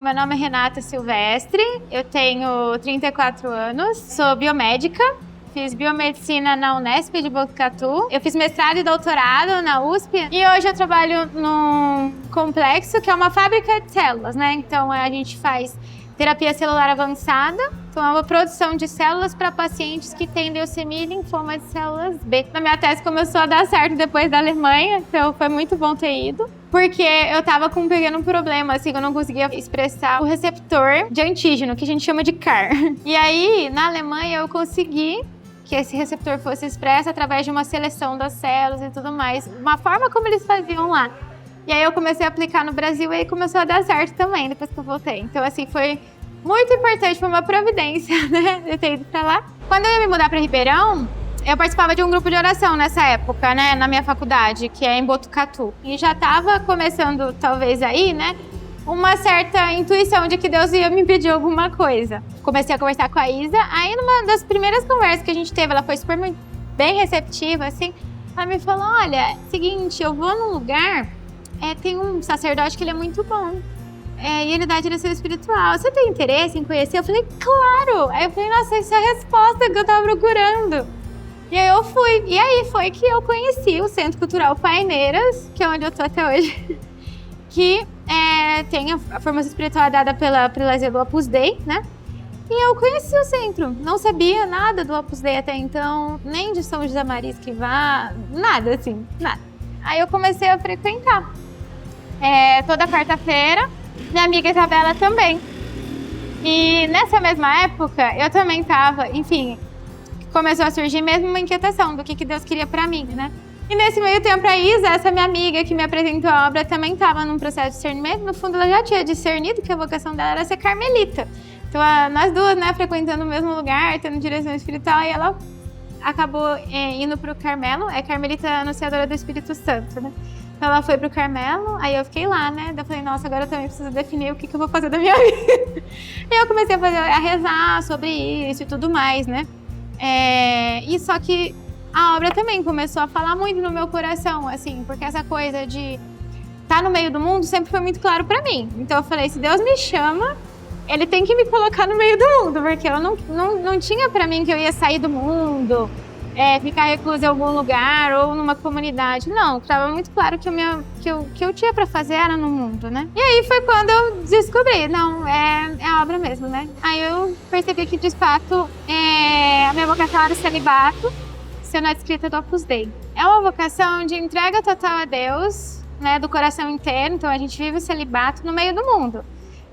Meu nome é Renata Silvestre, eu tenho 34 anos, sou biomédica, fiz biomedicina na Unesp de Botucatu, eu fiz mestrado e doutorado na USP e hoje eu trabalho num complexo que é uma fábrica de células, né? Então a gente faz terapia celular avançada, então é uma produção de células para pacientes que têm leucemia e linfoma de células B. Na minha tese começou a dar certo depois da Alemanha, então foi muito bom ter ido. Porque eu tava com um pequeno problema, assim, eu não conseguia expressar o receptor de antígeno, que a gente chama de CAR. E aí, na Alemanha, eu consegui que esse receptor fosse expresso através de uma seleção das células e tudo mais. Uma forma como eles faziam lá. E aí eu comecei a aplicar no Brasil e aí começou a dar certo também, depois que eu voltei. Então, assim, foi muito importante, foi uma providência, né, de ter ido pra lá. Quando eu ia me mudar pra Ribeirão, eu participava de um grupo de oração nessa época, né, na minha faculdade, que é em Botucatu. E já estava começando, talvez aí, né, uma certa intuição de que Deus ia me pedir alguma coisa. Comecei a conversar com a Isa, aí numa das primeiras conversas que a gente teve, ela foi super bem receptiva, assim, ela me falou, olha, seguinte, eu vou num lugar, tem um sacerdote que ele é muito bom. E ele dá direção espiritual. Você tem interesse em conhecer? Eu falei, claro! Aí eu falei, nossa, essa é a resposta que eu tava procurando. E aí eu fui, e aí foi que eu conheci o Centro Cultural Paineiras, que é onde eu tô até hoje, que tem a formação espiritual dada pela Zé do Opus Dei, né? E eu conheci o centro, não sabia nada do Opus Dei até então, nem de São José Maria Escrivá, nada assim, nada. Aí eu comecei a frequentar, toda quarta-feira, minha amiga Isabela também. E nessa mesma época, eu também tava, enfim, começou a surgir mesmo uma inquietação do que Deus queria pra mim, né? E nesse meio tempo a Isa, essa minha amiga que me apresentou a obra, também estava num processo de discernimento. No fundo, ela já tinha discernido que a vocação dela era ser carmelita. Então, nós duas, né, frequentando o mesmo lugar, tendo direção espiritual, e ela acabou indo pro Carmelo, é carmelita anunciadora do Espírito Santo, né? Então, ela foi pro Carmelo, aí eu fiquei lá, né? Daí eu falei, nossa, agora eu também preciso definir o que eu vou fazer da minha vida. E eu comecei a rezar sobre isso e tudo mais, né? E só que a obra também começou a falar muito no meu coração, assim, porque essa coisa de estar no meio do mundo sempre foi muito claro pra mim. Então eu falei, se Deus me chama, Ele tem que me colocar no meio do mundo, porque eu não tinha pra mim que eu ia sair do mundo, ficar reclusa em algum lugar ou numa comunidade. Não, estava muito claro que que eu tinha pra fazer era no mundo, né? E aí foi quando eu descobri, não, é a obra mesmo, né? Aí eu percebi que, de fato, a minha vocação era o celibato, sendo adscrita do Opus Dei. É uma vocação de entrega total a Deus, né, do coração inteiro, então a gente vive o celibato no meio do mundo.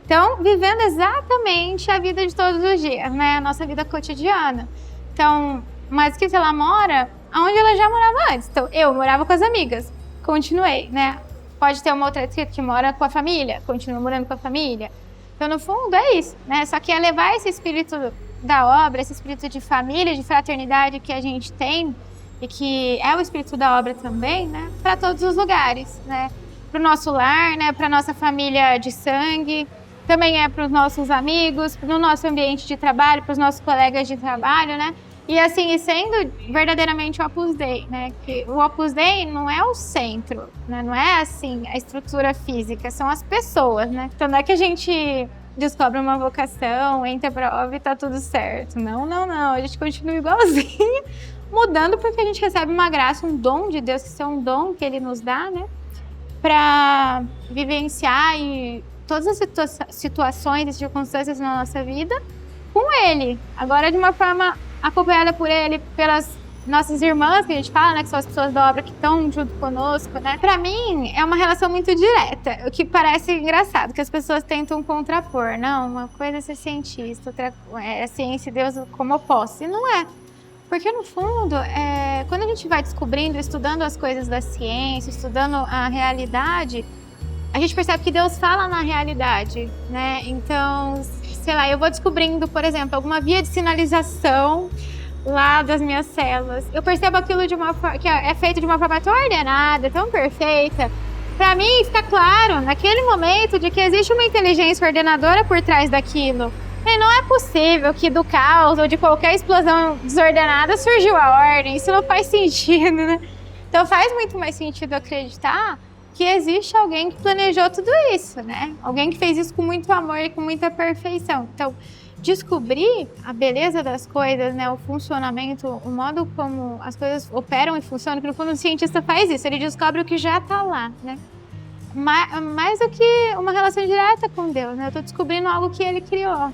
Então, vivendo exatamente a vida de todos os dias, né, a nossa vida cotidiana. Então, mas que ela mora onde ela já morava antes. Então, eu morava com as amigas, continuei, né? Pode ter uma outra adscrita que mora com a família, continua morando com a família. Então, no fundo, é isso, né? Só que é levar esse espírito da obra, esse espírito de família, de fraternidade que a gente tem e que é o espírito da obra também, né, para todos os lugares, né, para o nosso lar, né, para nossa família de sangue, também para os nossos amigos, no nosso ambiente de trabalho, para os nossos colegas de trabalho, né, e assim, e sendo verdadeiramente o Opus Dei, né, que o Opus Dei não é o centro, né, não é assim a estrutura física, são as pessoas, né, então não é que a gente descobre uma vocação, entra pra obra e tá tudo certo. Não. A gente continua igualzinho, mudando porque a gente recebe uma graça, um dom de Deus, que isso é um dom que Ele nos dá, né? Pra vivenciar todas as situações e circunstâncias na nossa vida com Ele. Agora, de uma forma acompanhada por Ele, pelas nossas irmãs, que a gente fala, né, que são as pessoas da obra que estão junto conosco, né? Pra mim, é uma relação muito direta, o que parece engraçado, que as pessoas tentam contrapor. Não, uma coisa é ser cientista, outra é a ciência e Deus como oposto. E não é. Porque, no fundo, quando a gente vai descobrindo, estudando as coisas da ciência, estudando a realidade, a gente percebe que Deus fala na realidade, né? Então, sei lá, eu vou descobrindo, por exemplo, alguma via de sinalização lá das minhas células. Eu percebo aquilo de uma forma que é feito de uma forma tão ordenada, tão perfeita. Para mim, fica claro, naquele momento, de que existe uma inteligência ordenadora por trás daquilo. E não é possível que do caos ou de qualquer explosão desordenada surgiu a ordem. Isso não faz sentido, né? Então faz muito mais sentido acreditar que existe alguém que planejou tudo isso, né? Alguém que fez isso com muito amor e com muita perfeição. Então, descobrir a beleza das coisas, né? O funcionamento, o modo como as coisas operam e funcionam, que no fundo o cientista faz isso, ele descobre o que já está lá, né? Mais do que uma relação direta com Deus, né? Eu tô descobrindo algo que ele criou.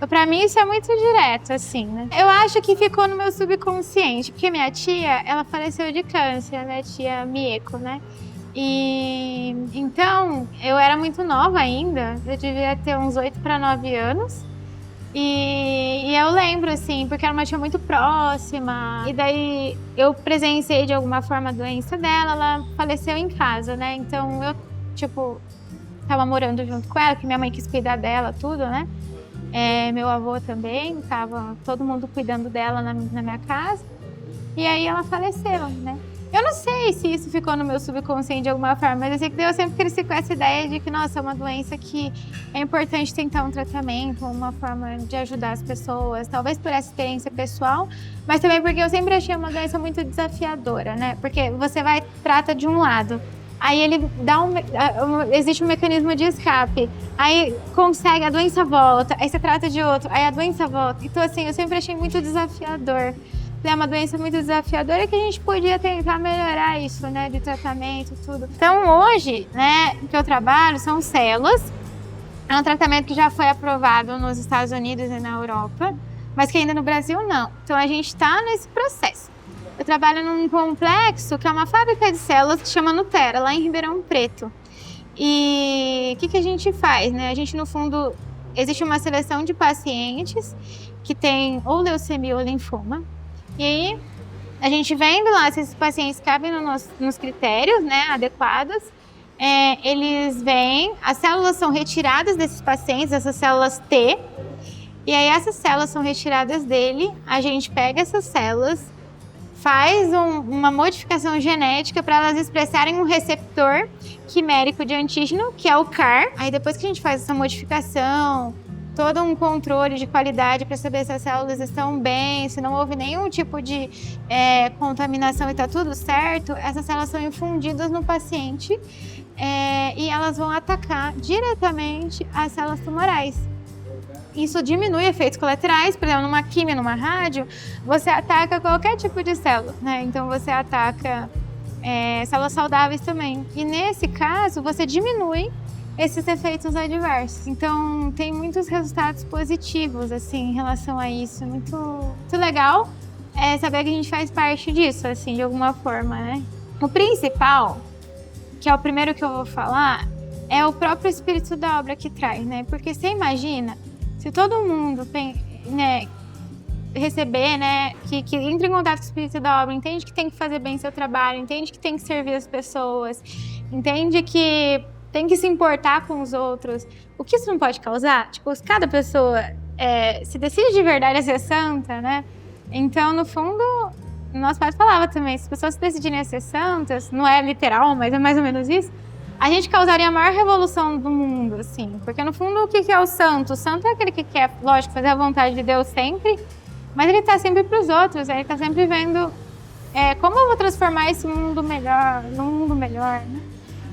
Pra mim isso é muito direto, assim, né? Eu acho que ficou no meu subconsciente, porque minha tia, ela faleceu de câncer, minha tia Mieko, né? E então, eu era muito nova ainda, eu devia ter uns 8 para 9 anos. E eu lembro, assim, porque era uma tia muito próxima, e daí eu presenciei de alguma forma a doença dela, ela faleceu em casa, né? Então eu, tipo, tava morando junto com ela, que minha mãe quis cuidar dela, tudo, né? Meu avô também, tava todo mundo cuidando dela na minha casa, e aí ela faleceu, né? Eu não sei se isso ficou no meu subconsciente de alguma forma, mas eu sei que eu sempre cresci com essa ideia de que, nossa, é uma doença que é importante tentar um tratamento, uma forma de ajudar as pessoas, talvez por essa experiência pessoal, mas também porque eu sempre achei uma doença muito desafiadora, né? Porque você trata de um lado, aí ele dá existe um mecanismo de escape, aí consegue, a doença volta, aí você trata de outro, aí a doença volta. Então, assim, eu sempre achei muito desafiador. É uma doença muito desafiadora que a gente podia tentar melhorar isso, né, de tratamento e tudo. Então, hoje, né, o que eu trabalho são células. É um tratamento que já foi aprovado nos Estados Unidos e na Europa, mas que ainda no Brasil não. Então, a gente está nesse processo. Eu trabalho num complexo que é uma fábrica de células que chama Nutera, lá em Ribeirão Preto. E o que a gente faz, né? A gente, no fundo, existe uma seleção de pacientes que tem ou leucemia ou linfoma. E aí, a gente vendo lá se esses pacientes cabem nos critérios, né, adequados, eles vêm, as células são retiradas desses pacientes, essas células T, e aí essas células são retiradas dele, a gente pega essas células, faz uma modificação genética para elas expressarem um receptor quimérico de antígeno, que é o CAR. Aí depois que a gente faz essa modificação, todo um controle de qualidade para saber se as células estão bem, se não houve nenhum tipo de contaminação e está tudo certo, essas células são infundidas no paciente e elas vão atacar diretamente as células tumorais. Isso diminui efeitos colaterais, por exemplo, numa quimio, numa rádio, você ataca qualquer tipo de célula, né? Então você ataca células saudáveis também. E nesse caso, você diminui esses efeitos adversos. Então, tem muitos resultados positivos, assim, em relação a isso. Muito legal saber que a gente faz parte disso, assim, de alguma forma, né? O principal, que é o primeiro que eu vou falar, é o próprio espírito da obra que traz, né? Porque você imagina, se todo mundo né, receber, né, que entra em contato com o espírito da obra, entende que tem que fazer bem seu trabalho, entende que tem que servir as pessoas, entende que tem que se importar com os outros. O que isso não pode causar? Tipo, se cada pessoa se decide de verdade a ser santa, né? Então, no fundo, nosso pai falava também, se as pessoas se decidirem a ser santas, não é literal, mas é mais ou menos isso, a gente causaria a maior revolução do mundo, assim. Porque, no fundo, o que é o santo? O santo é aquele que quer, lógico, fazer a vontade de Deus sempre, mas ele tá sempre para os outros, ele tá sempre vendo como eu vou transformar esse mundo melhor, num mundo melhor, né?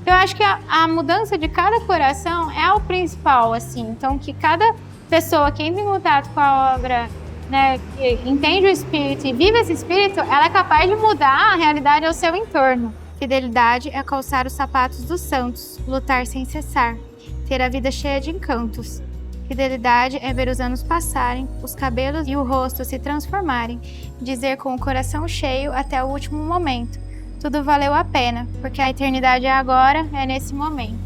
Eu acho que a mudança de cada coração é o principal, assim. Então, que cada pessoa que entra em contato com a obra, né, que entende o espírito e vive esse espírito, ela é capaz de mudar a realidade ao seu entorno. Fidelidade é calçar os sapatos dos santos, lutar sem cessar, ter a vida cheia de encantos. Fidelidade é ver os anos passarem, os cabelos e o rosto se transformarem, dizer com o coração cheio até o último momento: tudo valeu a pena, porque a eternidade é agora, é nesse momento.